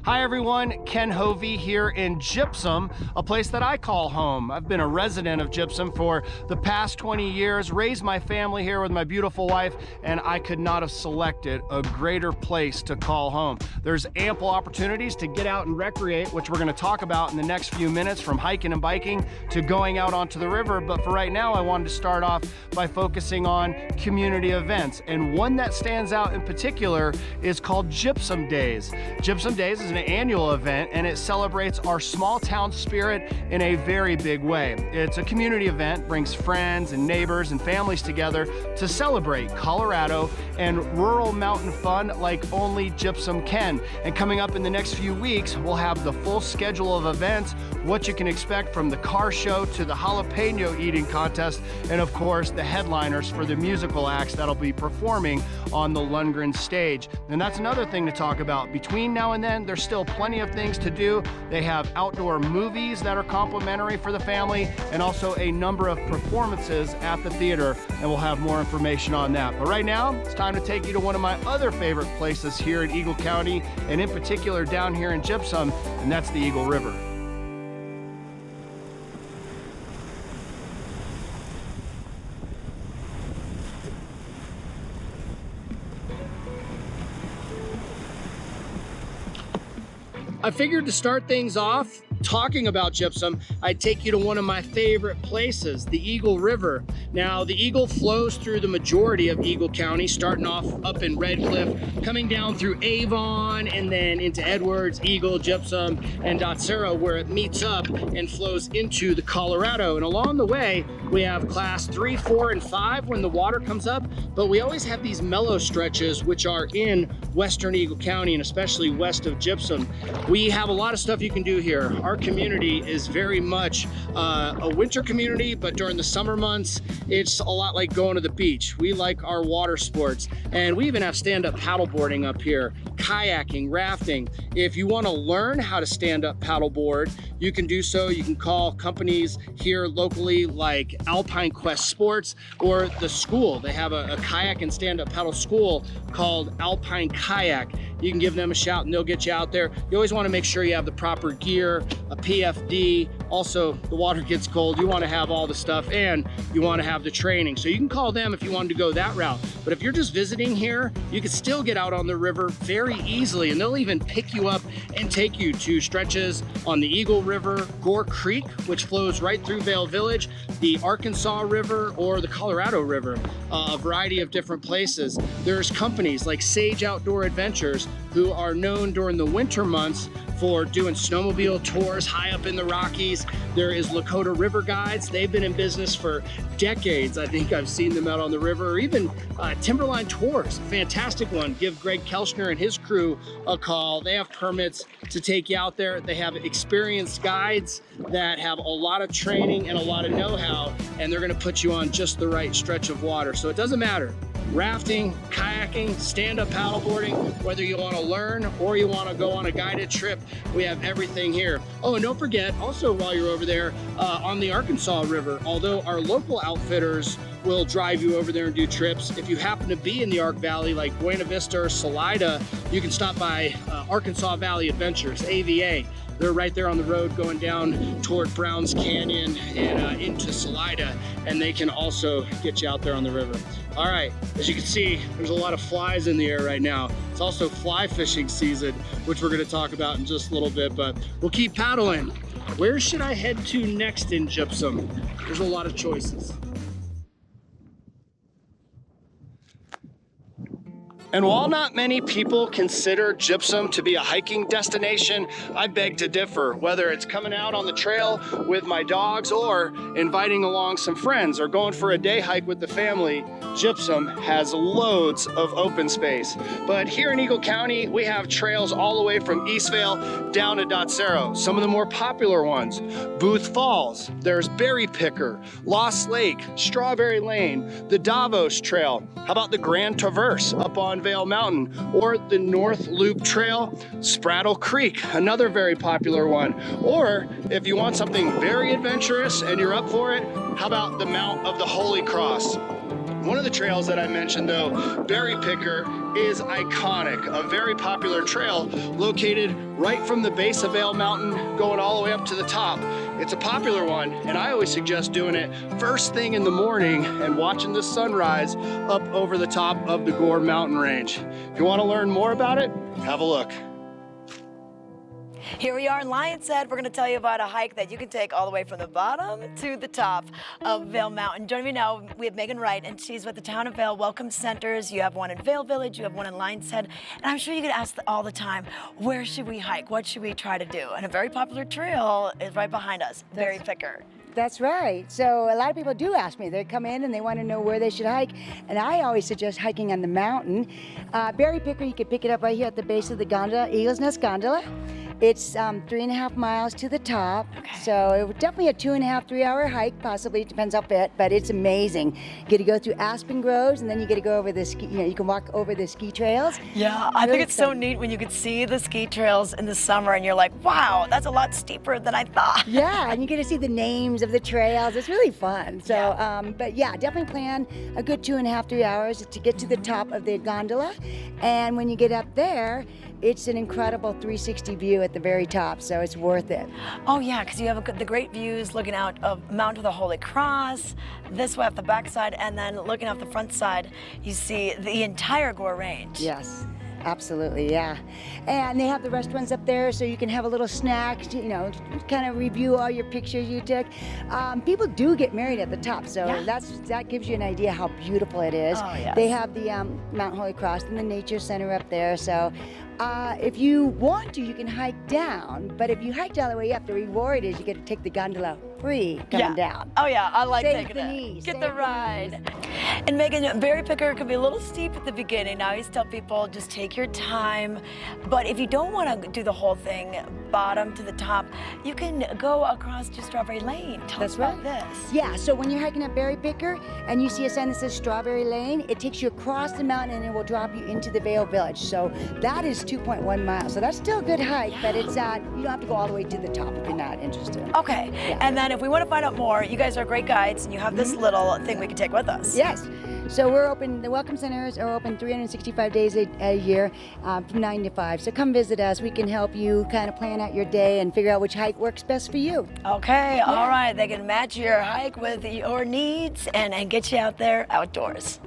Hi everyone, Ken Hovey here in Gypsum, a place that I call home. I've been a resident of Gypsum for the past 20 years, raised my family here with my beautiful wife, and I could not have selected a greater place to call home. There's ample opportunities to get out and recreate, which we're going to talk about in the next few minutes, from hiking and biking to going out onto the river. But for right now, I wanted to start off by focusing on community events. And one that stands out in particular is called Gypsum Days. Gypsum Days is an annual event, and it celebrates our small town spirit in a very big way. It's a community event, brings friends and neighbors and families together to celebrate Colorado and rural mountain fun like only Gypsum can. And coming up in the next few weeks, we'll have the full schedule of events, what you can expect from the car show to the jalapeno eating contest, and of course the headliners for the musical acts that'll be performing on the Lundgren stage. And that's another thing to talk about. Between now and then, there's still plenty of things to do. They have outdoor movies that are complimentary for the family, and also a number of performances at the theater, and we'll have more information on that. But right now, it's time to take you to one of my other favorite places here in Eagle County, and in particular down here in Gypsum, and that's the Eagle River. I figured to start things off talking about Gypsum, I'd take you to one of my favorite places, the Eagle River. Now, the Eagle flows through the majority of Eagle County, starting off up in Red Cliff, coming down through Avon, and then into Edwards, Eagle, Gypsum, and Dotsero, where it meets up and flows into the Colorado. And along the way, we have class 3, 4, and 5 when the water comes up, but we always have these mellow stretches, which are in western Eagle County, and especially west of Gypsum. We have a lot of stuff you can do here. Our community is very much a winter community, but during the summer months, it's a lot like going to the beach. We like our water sports, and we even have stand-up paddleboarding up here, kayaking, rafting. If you want to learn how to stand-up paddleboard, you can do so. You can call companies here locally like Alpine Quest Sports or the school. They have a kayak and stand-up paddle school called Alpine Kayak. You can give them a shout and they'll get you out there. You always want to make sure you have the proper gear, a PFD. Also, the water gets cold. You want to have all the stuff, and you want to have the training. So you can call them if you wanted to go that route. But if you're just visiting here, you can still get out on the river very easily, and they'll even pick you up and take you to stretches on the Eagle River, Gore Creek, which flows right through Vail Village, the Arkansas River, or the Colorado River, a variety of different places. There's companies like Sage Outdoor Adventures who are known during the winter months for doing snowmobile tours high up in the Rockies. There is Lakota River Guides. They've been in business for decades. I think I've seen them out on the river, or even Timberline Tours, fantastic one. Give Greg Kelchner and his crew a call. They have permits to take you out there. They have experienced guides that have a lot of training and a lot of know-how, and they're gonna put you on just the right stretch of water. So it doesn't matter. Rafting, kayaking, stand-up paddleboarding, whether you want to learn or you want to go on a guided trip, we have everything here. Oh, and don't forget, also while you're over there, on the Arkansas River, although our local outfitters will drive you over there and do trips, if you happen to be in the Ark Valley, like Buena Vista or Salida, you can stop by Arkansas Valley Adventures, AVA. They're right there on the road going down toward Browns Canyon and into Salida, and they can also get you out there on the river. All right, as you can see, there's a lot of flies in the air right now. It's also fly fishing season, which we're gonna talk about in just a little bit, but we'll keep paddling. Where should I head to next in Gypsum? There's a lot of choices. And while not many people consider Gypsum to be a hiking destination, I beg to differ. Whether it's coming out on the trail with my dogs or inviting along some friends or going for a day hike with the family, Gypsum has loads of open space. But here in Eagle County, we have trails all the way from East Vail down to Dotsero. Some of the more popular ones, Booth Falls, there's Berry Picker, Lost Lake, Strawberry Lane, the Davos Trail. How about the Grand Traverse up on Vail Mountain, or the North Loop Trail, Spraddle Creek, another very popular one. Or if you want something very adventurous and you're up for it, how about the Mount of the Holy Cross? One of the trails that I mentioned though, Berry Picker, is iconic, a very popular trail located right from the base of Vail Mountain going all the way up to the top. It's a popular one, and I always suggest doing it first thing in the morning and watching the sunrise up over the top of the Gore Mountain Range. If you want to learn more about it, have a look.
Here we are in Lion's Head. We're going to tell you about a hike that you can take all the way from the bottom to the top of Vail Mountain. Joining me now, we have Megan Wright, and she's with the Town of Vail Welcome Centers. You have one in Vail Village, you have one in Lion's Head, and I'm sure you get asked all the time, where should we hike? What should we try to do? And a very popular trail is right behind us, Berry Picker.
That's right. So a lot of people do ask me. They come in and they want to know where they should hike, and I always suggest hiking on the mountain. Berry Picker, you can pick it up right here at the base of the gondola, Eagle's Nest Gondola. It's 3.5 miles to the top, so it would definitely a 2.5, 3 hour hike, possibly, it depends how fit, but it's amazing. You get to go through aspen groves, and then you get to go over the ski, you can walk over the ski trails.
Yeah, I think it's so neat when you could see the ski trails in the summer and you're like, wow, that's a lot steeper than I thought.
Yeah, and you get to see the names of the trails. It's really fun. So, but yeah, definitely plan a good 2.5, 3 hours to get to the top of the gondola. And when you get up there, it's an incredible 360 view at the very top, so it's worth it.
Oh yeah, because you have the great views looking out of Mount of the Holy Cross, this way off the backside, and then looking off the front side, you see the entire Gore Range.
Yes. Absolutely, yeah. And they have the restaurants up there, so you can have a little snack, you know, kind of review all your pictures you took. People do get married at the top, so that gives you an idea how beautiful it is.
Oh, yes.
They have the Mount Holy Cross and the Nature Center up there, so if you want to, you can hike down, but if you hiked all the way up, the reward is you get to take the gondola free coming down.
Oh yeah, I like
Save
taking
the
it.
knees,
Get
save
the
the
ride. And Megan, Berry Picker can be a little steep at the beginning. I always tell people, just take your time. But if you don't want to do the whole thing, bottom to the top, you can go across to Strawberry Lane. Tell us about this.
Yeah, so when you're hiking up Berry Picker and you see a sign that says Strawberry Lane, it takes you across the mountain and it will drop you into the Vail Village. So that is 2.1 miles. So that's still a good hike, but it's you don't have to go all the way to the top if you're not interested.
Okay, and then if we want to find out more, you guys are great guides and you have this little thing we can take with us.
Yes. So we're open, the Welcome Centers are open 365 days a year from 9 to 5. So come visit us. We can help you kind of plan out your day and figure out which hike works best for you.
Okay, all right. They can match your hike with your needs and get you out there outdoors.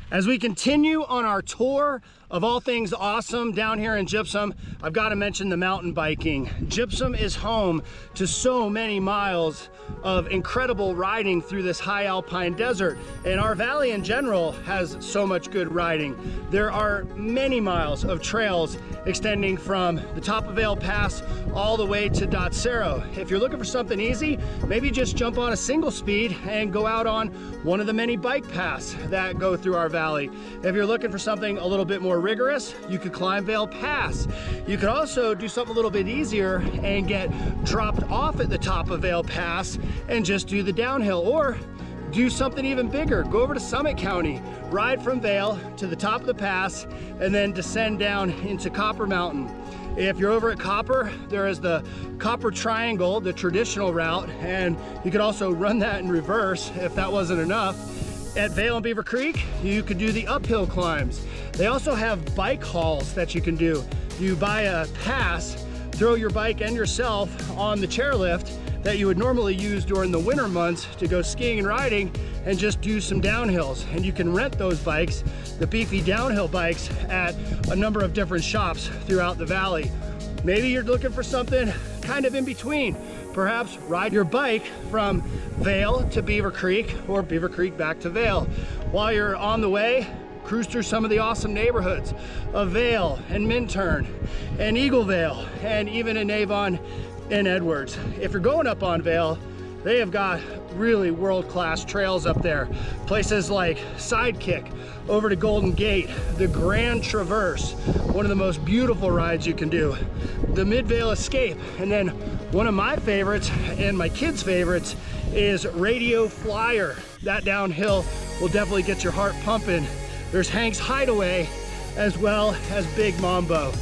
As we continue on our tour of all things awesome down here in Gypsum, I've got to mention the mountain biking. Gypsum is home to so many miles of incredible riding through this high alpine desert, and our valley in general has so much good riding. There are many miles of trails extending from the top of Vail Pass all the way to Dotsero. If you're looking for something easy, maybe just jump on a single speed and go out on one of the many bike paths that go through our valley. If you're looking for something a little bit more rigorous, you could climb Vail Pass. You could also do something a little bit easier and get dropped off at the top of Vail Pass and just do the downhill, or do something even bigger. Go over to Summit County, ride from Vail to the top of the pass, and then descend down into Copper Mountain. If you're over at Copper, there is the Copper Triangle, the traditional route, and you could also run that in reverse if that wasn't enough. At Vail and Beaver Creek, you could do the uphill climbs. They also have bike hauls that you can do. You buy a pass, throw your bike and yourself on the chairlift that you would normally use during the winter months to go skiing and riding and just do some downhills. And you can rent those bikes, the beefy downhill bikes, at a number of different shops throughout the valley. Maybe you're looking for something kind of in between. perhaps ride your bike from Vail to Beaver Creek or Beaver Creek back to Vail. While you're on the way, cruise through some of the awesome neighborhoods of Vail and Minturn and Eagle Vale and even in Avon and Edwards. If you're going up on Vail, they have got really world-class trails up there. Places like Sidekick over to Golden Gate, the Grand Traverse, one of the most beautiful rides you can do, the Mid-Vail Escape, and then one of my favorites and my kids' favorites is Radio Flyer. That downhill will definitely get your heart pumping. There's Hank's Hideaway as well as Big Mambo.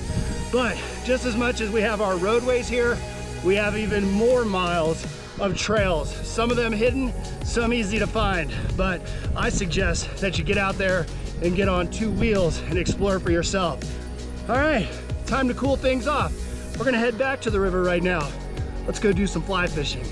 But just as much as we have our roadways here, we have even more miles of trails, some of them hidden, some easy to find, but I suggest that you get out there and get on two wheels and explore for yourself. All right, time to cool things off. We're gonna head back to the river right now. Let's go do some fly fishing.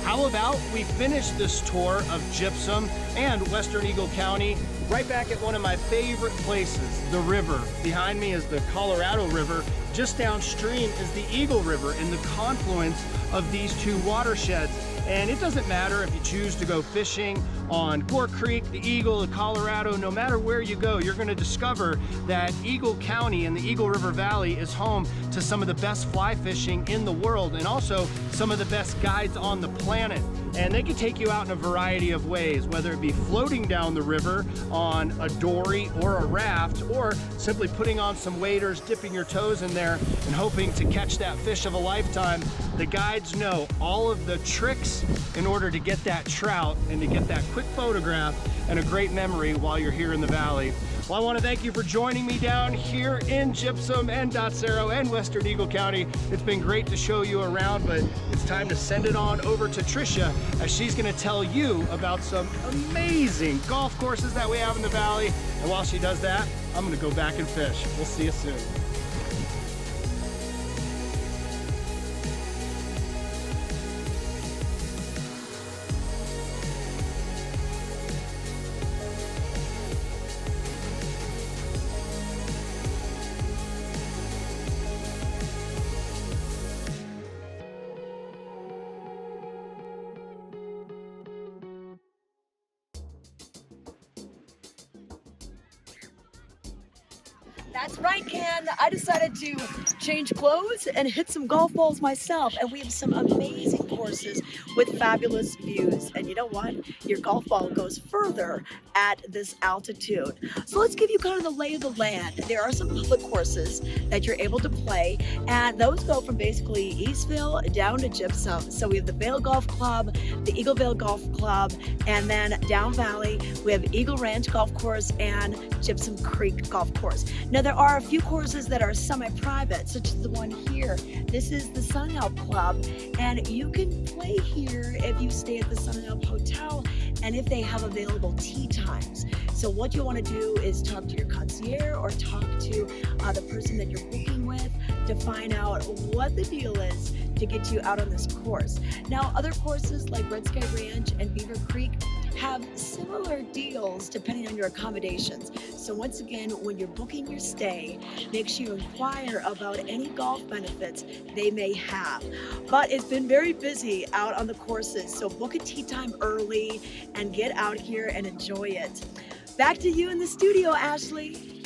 How about we finish this tour of Gypsum and Western Eagle County right back at one of my favorite places, the river. Behind me is the Colorado River. Just downstream is the Eagle River in the confluence of these two watersheds. And it doesn't matter if you choose to go fishing on Gore Creek, the Eagle, the Colorado, no matter where you go, you're gonna discover that Eagle County and the Eagle River Valley is home to some of the best fly fishing in the world and also some of the best guides on the planet. And they can take you out in a variety of ways, whether it be floating down the river on a dory or a raft, or simply putting on some waders, dipping your toes in there and hoping to catch that fish of a lifetime. The guides know all of the tricks in order to get that trout and to get that quick photograph and a great memory while you're here in the valley. Well, I want to thank you for joining me down here in Gypsum and Dotsero and Western Eagle County. It's been great to show you around, but it's time to send it on over to Tricia as she's going to tell you about some amazing golf courses that we have in the valley. And while she does that, I'm going to go back and fish. We'll see you soon.
That's right, Ken. I decided to change clothes and hit some golf balls myself. And we have some amazing courses with fabulous views. And you know what? Your golf ball goes further at this altitude. So let's give you kind of the lay of the land. There are some public courses that you're able to play. And those go from basically Eastville down to Gypsum. So we have the Vail Golf Club, the Eagle Vale Golf Club, and then down valley, we have Eagle Ranch Golf Course and Gypsum Creek Golf Course. Now, there are a few courses that are semi-private, such as the one here. This is the Sunhelp Club, and you can play here if you stay at the Sunhelp Hotel and if they have available tee times. So what you want to do is talk to your concierge or talk to the person that you're booking with to find out what the deal is to get you out on this course. Now, other courses like Red Sky Ranch and Beaver Creek have similar deals depending on your accommodations. So once again, when you're booking your stay, make sure you inquire about any golf benefits they may have. But it's been very busy out on the courses, so book a tee time early and get out here and enjoy it. Back to you in the studio, Ashley.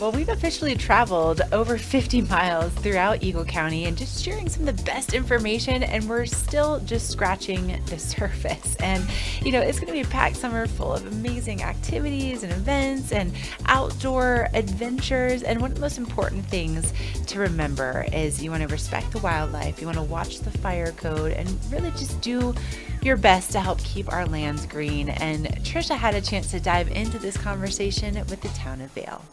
Well, we've officially traveled over 50 miles throughout Eagle County and just sharing some of the best information, and we're still just scratching the surface. And, you know, it's going to be a packed summer full of amazing activities and events and outdoor adventures. And one of the most important things to remember is you want to respect the wildlife, you want to watch the fire code, and really just do your best to help keep our lands green. And Trisha had a chance to dive into this conversation with the town of Vail.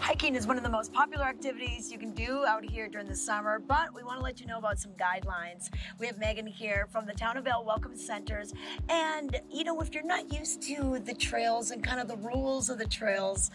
hiking is one of the most popular activities you can do out here during the summer, but we want to let you know about some guidelines. We have Megan here from the Town of Vail Welcome Centers, and you know, if you're not used to the trails and kind of the rules of the trails,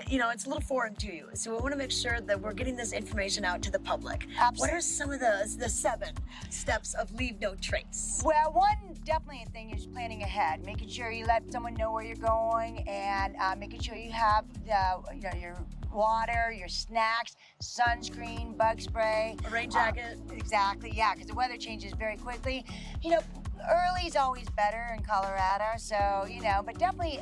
you know, it's a little foreign to you. So we want to make sure that we're getting this information out to the public.
Absolutely.
What are some of the 7 steps of leave no trace?
Well, one definitely thing is planning ahead, making sure you let someone know where you're going, and making sure you have your water, your snacks, sunscreen, bug spray,
a rain jacket.
Exactly, yeah, because the weather changes very quickly. You know, early is always better in Colorado, so you know, but definitely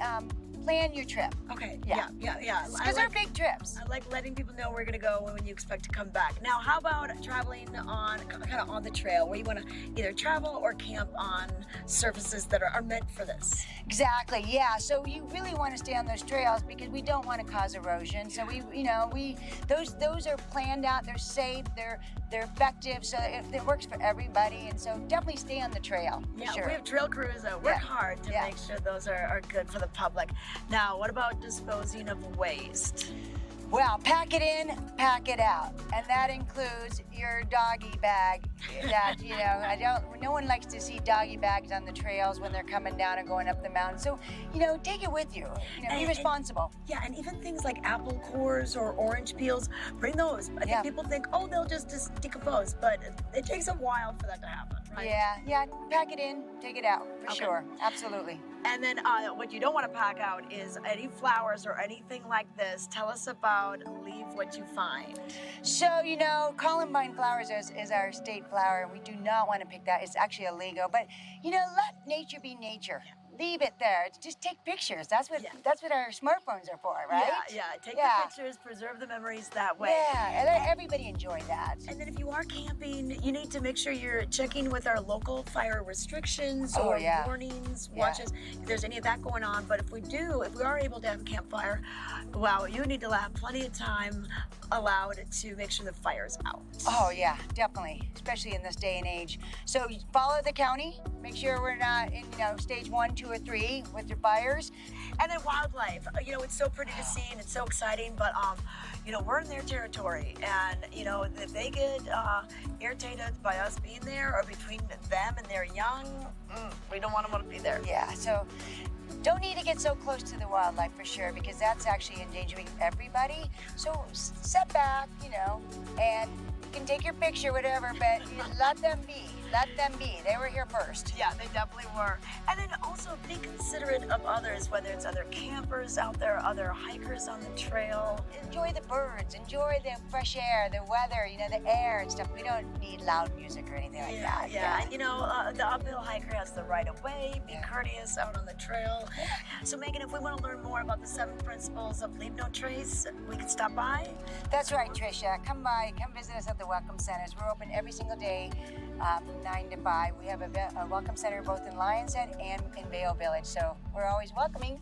plan your trip.
Okay, yeah.
Because they're big trips.
I like letting people know where you're gonna go and when you expect to come back. Now, how about traveling on kind of on the trail, where you want to either travel or camp on surfaces that are meant for this?
Exactly, yeah. So you really want to stay on those trails because we don't want to cause erosion. So those are planned out. They're safe. They're effective. So it works for everybody. And so definitely stay on the trail.
Yeah,
sure.
we have trail crews that work hard to make sure those are good for the public. Now, what about disposing of waste?
Well, pack it in, pack it out, and that includes your doggy bag. That no one likes to see doggy bags on the trails when they're coming down and going up the mountain. So, take it with you. Be responsible.
And even things like apple cores or orange peels, bring those. I think people think, oh, they'll just decompose, but it takes a while for that to happen, right?
Yeah. Pack it in, take it out for sure. Absolutely.
And then what you don't want to pack out is any flowers or anything like this. Tell us about Leave What You Find.
So, Columbine flowers is our state flower, and we do not want to pick that. It's actually illegal. But, let nature be nature. Leave it there. Just take pictures. That's what our smartphones are for, right?
Yeah. Take the pictures, preserve the memories that way.
Yeah, and let everybody enjoy that.
And then if you are camping, you need to make sure you're checking with our local fire restrictions or warnings, watches, if there's any of that going on. But if we are able to have a campfire, you need to have plenty of time allowed to make sure the fire's out.
Oh yeah, definitely, especially in this day and age. So follow the county, make sure we're not in, stage 1, 2, or 3 with your fires.
And then wildlife, it's so pretty to see and it's so exciting, but we're in their territory, and if they get irritated by us being there or between them and their young, we don't want them to be there.
Yeah, so don't need to get so close to the wildlife for sure, because that's actually endangering everybody. So sit back, and you can take your picture, whatever, but let them be. Let them be. They were here first.
Yeah, they definitely were. And then also be considerate of others, whether it's other campers out there, other hikers on the trail.
Enjoy the birds. Enjoy the fresh air, the weather, the air and stuff. We don't need loud music or anything like that.
Yeah. And the uphill hiker has the right of way. Be courteous out on the trail. So Megan, if we want to learn more about the 7 principles of Leave No Trace, we can stop by.
That's right, Tricia. Come by. Come visit us at the Welcome Centers. We're open every single day from 9 to 5. We have a Welcome Center both in Lions Head and in Vail Village, so we're always welcoming.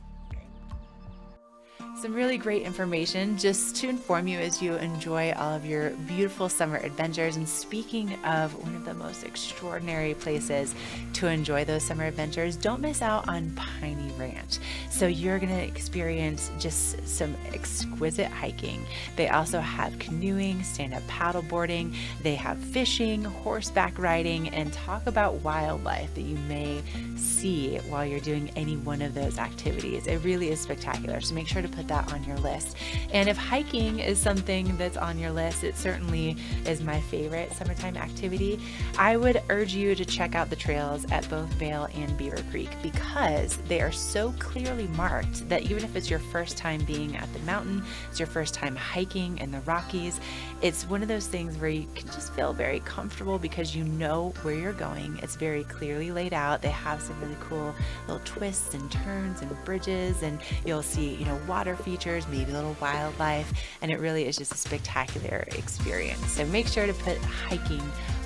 Some really great information just to inform you as you enjoy all of your beautiful summer adventures. And speaking of one of the most extraordinary places to enjoy those summer adventures, don't miss out on Piney Ranch. So you're going to experience just some exquisite hiking. They also have canoeing, stand-up paddleboarding. They have fishing, horseback riding, and talk about wildlife that you may see while you're doing any one of those activities. It really is spectacular. So make sure to put that on your list. And if hiking is something that's on your list, it certainly is my favorite summertime activity. I would urge you to check out the trails at both Vail and Beaver Creek, because they are so clearly marked that even if it's your first time being at the mountain, it's your first time hiking in the Rockies, it's one of those things where you can just feel very comfortable because you know where you're going. It's very clearly laid out. They have some really cool little twists and turns and bridges, and you'll see, water features, maybe a little wildlife, and it really is just a spectacular experience. So make sure to put hiking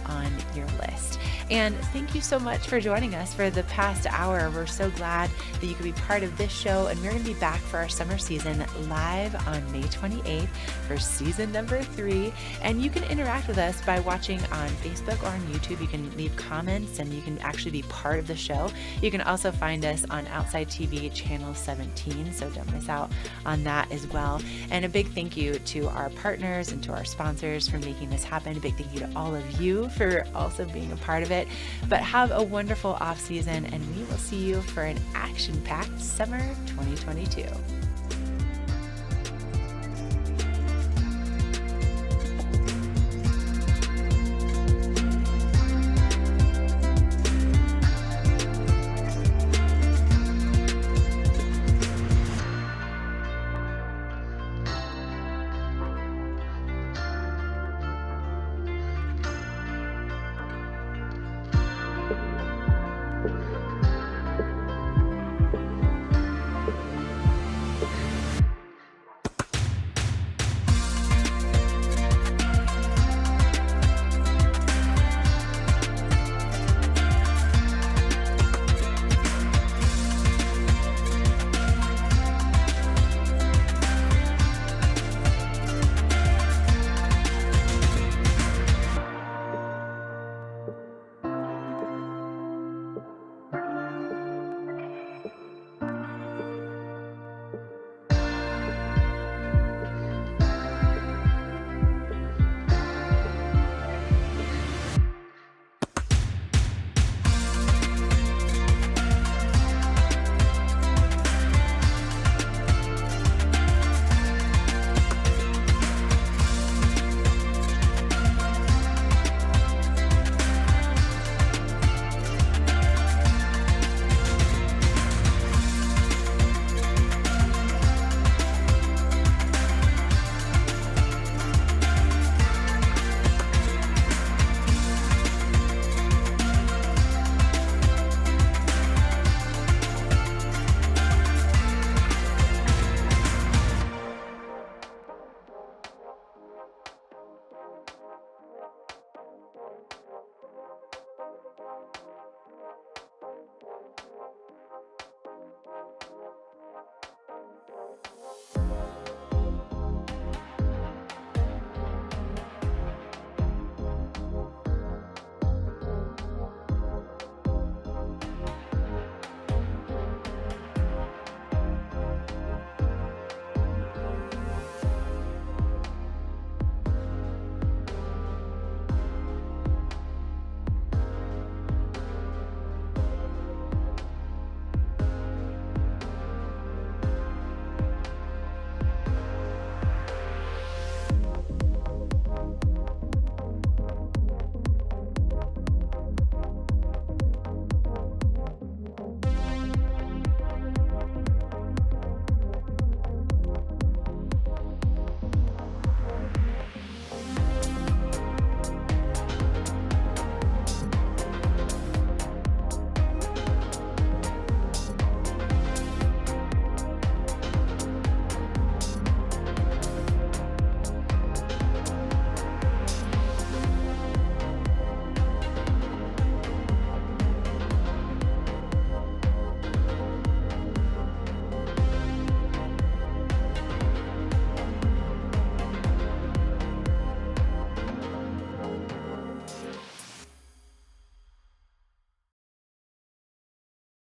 on your list. And thank you so much for joining us for the past hour. We're so glad that you could be part of this show, and we're going to be back for our summer season live on May 28th for season number 3. And you can interact with us by watching on Facebook or on YouTube. You can leave comments and you can actually be part of the show. You can also find us on Outside TV channel 17, so don't miss out on that as well. And a big thank you to our partners and to our sponsors for making this happen. A big thank you to all of you for also being a part of it. But have a wonderful off season, and we will see you for an action-packed summer 2022.